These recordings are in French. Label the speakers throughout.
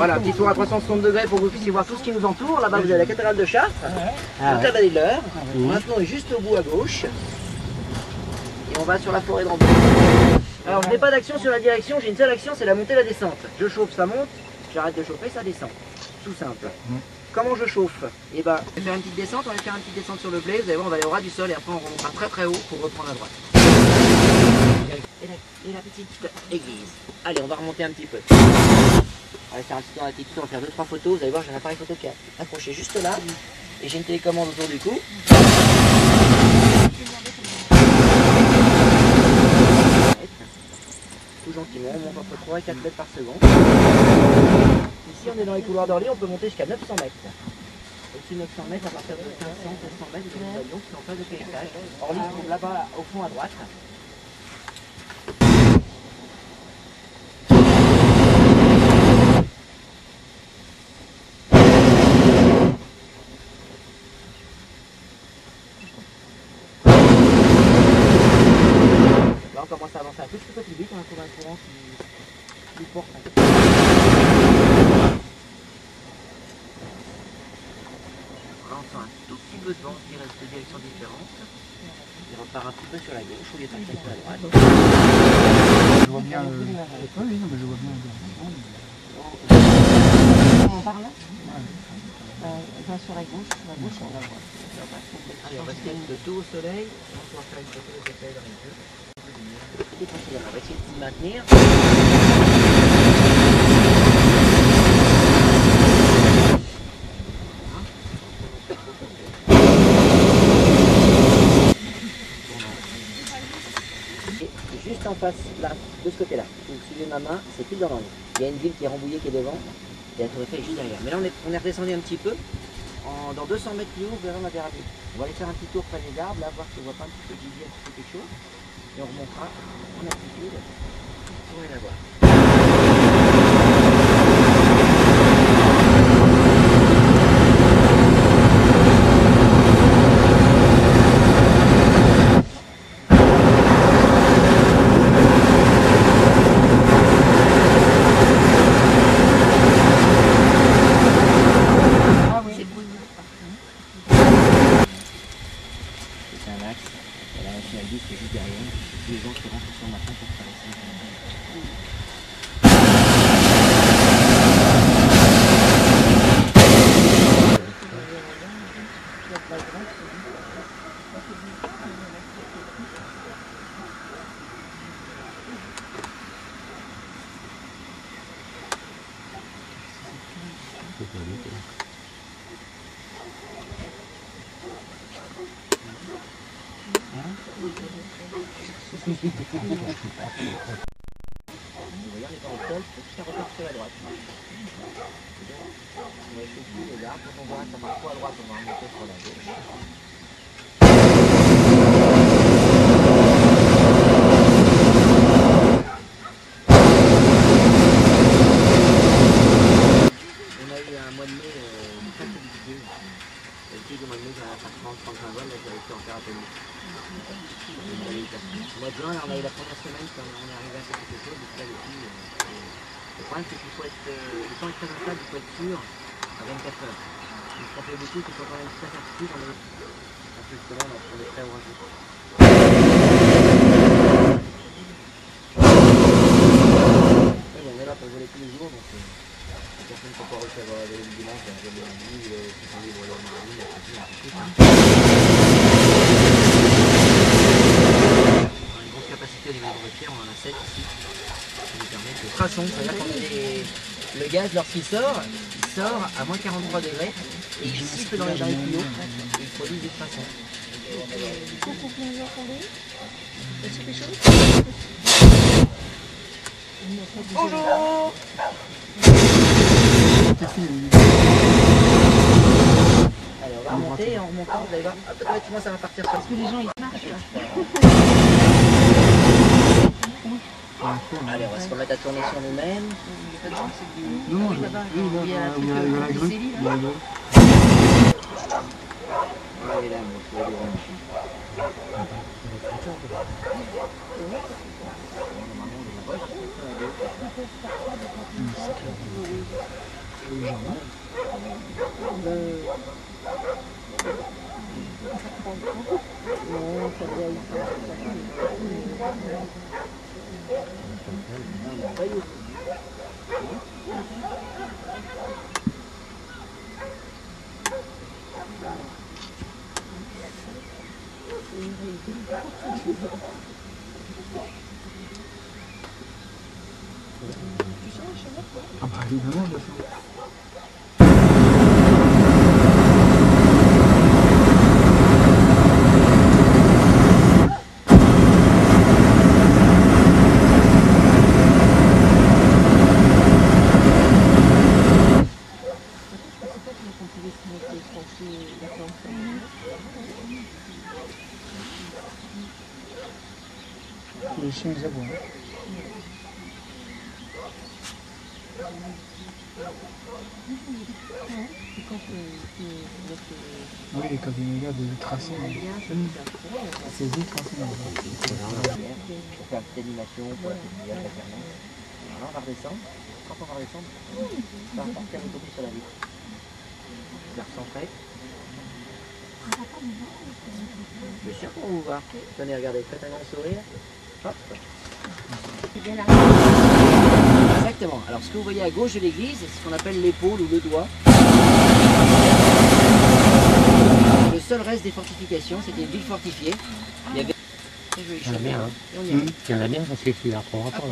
Speaker 1: Voilà, un petit tour à 360 degrés pour que vous puissiez voir tout ce qui nous entoure. Là-bas, vous avez la cathédrale de Chartres, le club Adler. Maintenant, on est juste au bout à gauche. Et on va sur la forêt de Rambouillet. Alors, je n'ai pas d'action sur la direction, j'ai une seule action, c'est la montée et la descente. Je chauffe, ça monte, j'arrête de chauffer, ça descend. Tout simple. Comment je chauffe? Eh ben, je vais faire une petite descente, on va faire une petite descente sur le blé, vous allez voir, on va aller au ras du sol et après on remontera très très haut pour reprendre à droite. Et la petite église. Allez, on va remonter un petit peu. On va faire un petit tour à l'attitude, on va faire 2-3 photos, vous allez voir, j'ai un appareil photo qui est accroché juste là, et j'ai une télécommande autour du cou. Tout gentiment, on monte entre 3 et 4 mètres par seconde. Ici, on est dans les couloirs d'Orly, on peut monter jusqu'à 900 mètres. Au-dessus de 900 mètres, à partir de 500, 700 mètres, vous avez des avions qui sont en phase de pilotage. Orly se trouve là-bas, au fond à droite. Là, on commence à avancer un tout petit peu plus vite, on a trouvé un courant qui porte un peu. Là, on sent un tout petit peu de vent qui reste de direction différente. Il repart un petit peu sur la gauche au lieu de partir sur la droite.
Speaker 2: Je vois bien le... Oui, non, mais je vois bien le...
Speaker 3: Par là va sur la gauche, on va voir.
Speaker 1: Allez, on va se mettre le dos au soleil. On va faire une photo de soleil dans les yeux. On va essayer de s'y maintenir. Et juste en face, là, de ce côté-là, vous suivez ma main, c'est pile dans l'angle. Il y a une ville qui est Rambouillet qui est devant, et la Tour Eiffel est juste derrière. Mais là, on est redescendu un petit peu. Dans 200 mètres plus haut, vous verrez, on a des rapides. On va aller faire un petit tour près des arbres, là, voir si on voit pas un petit peu de gibier, un petit peu quelque chose. Et on remontera en altitude pour aller la voir. C'est un axe, et la machine à bus qui est juste derrière, tous les gens qui rentrent sur ma pour traverser. Vous voyez, on est en sol, tout ça repart sur la droite. On va essayer les arbres, quand on voit que ça part trop à droite, on va remonter sur la gauche. On a eu un mois de mai très compliqué. D'habitude, au mois de mai, ça va faire 30-35 vols, là, j'avais pu en faire un peu mieux. Au mois de juin, on a eu la première semaine quand on est arrivé à faire quelque chose, donc là, le problème, c'est qu'il faut être, le temps est très instable, il faut être sûr à 24 heures. Donc, quand on fait beaucoup, il faut quand même une certaine certitude, parce que justement, on est très orageux. On est là pour voler tous les jours, donc les personnes qui n'ont pas réussi à avoir le dimanche, elles viennent le lundi, qui sont libres le mardi, et ainsi de suite. On a une grosse capacité au niveau de voiture, on en a 7 ici, qui nous permet de traçons, c'est-à-dire qu'on le gaz lorsqu'il sort, il sort à moins 43 degrés, et il siffle dans les tuyaux, et il produit des traçons. Bonjour. Allez, on va remonter et en remontant, vous allez voir, automatiquement ça va partir sur. Parce que les gens ils marchent. Allez, on va se remettre à tourner sur nous-mêmes.
Speaker 2: Non, non, il y a la grue.
Speaker 1: Allez là, on va trouver des
Speaker 3: Non, ça vieillit pas.
Speaker 2: Ah bah évidemment, de toute façon. Les chiens ils aboient. Oui, quand il regarde des tracés, c'est des tracés.
Speaker 1: Pour faire une petite animation, pour la petite lumière, voilà, on va redescendre. Quand on va redescendre, on va repartir le côté sur la vitre. Je vais recentrer. Je suis sûr qu'on vous voit. Tenez, regardez, faites un grand sourire. Hop. Exactement. Alors ce que vous voyez à gauche de l'église, c'est ce qu'on appelle l'épaule ou le doigt. Le seul reste des fortifications, c'était une ville fortifiée. Il y avait très joli chemin. Et on y arrive.
Speaker 4: Il y en a bien parce que tu la reprendras pas.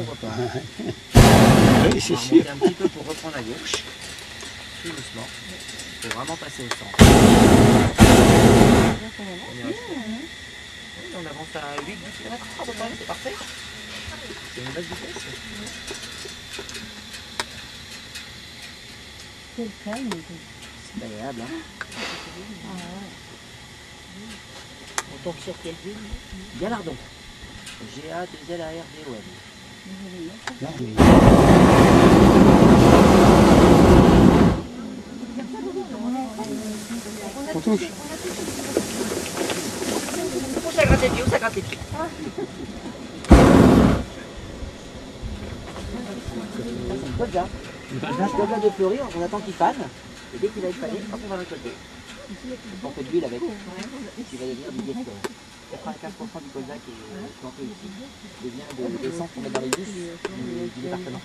Speaker 1: Oui, c'est sûr. On va remonter un petit peu pour reprendre à gauche. Tout doucement. Il faut vraiment passer au centre. On y reste. Oui, on avance à 8-10 km/h, c'est parfait. C'est une basse vitesse.
Speaker 3: Quel calme.
Speaker 1: C'est agréable, hein. On tombe sur quelle ville? Galardon. G-A-2-L-A-R-D-O-N.
Speaker 2: On touche.
Speaker 1: Oh, ça gratte les pieds, ça gratte les pieds. Golda. Golda de fleurir, on attend qu'il panne. Et dès qu'il va être pané, hop, on va récolter. On fait de l'huile avec. Qui va devenir du bief. 95% du colza qui est planté ici devient de l'essence qu'on met dans les bus du département.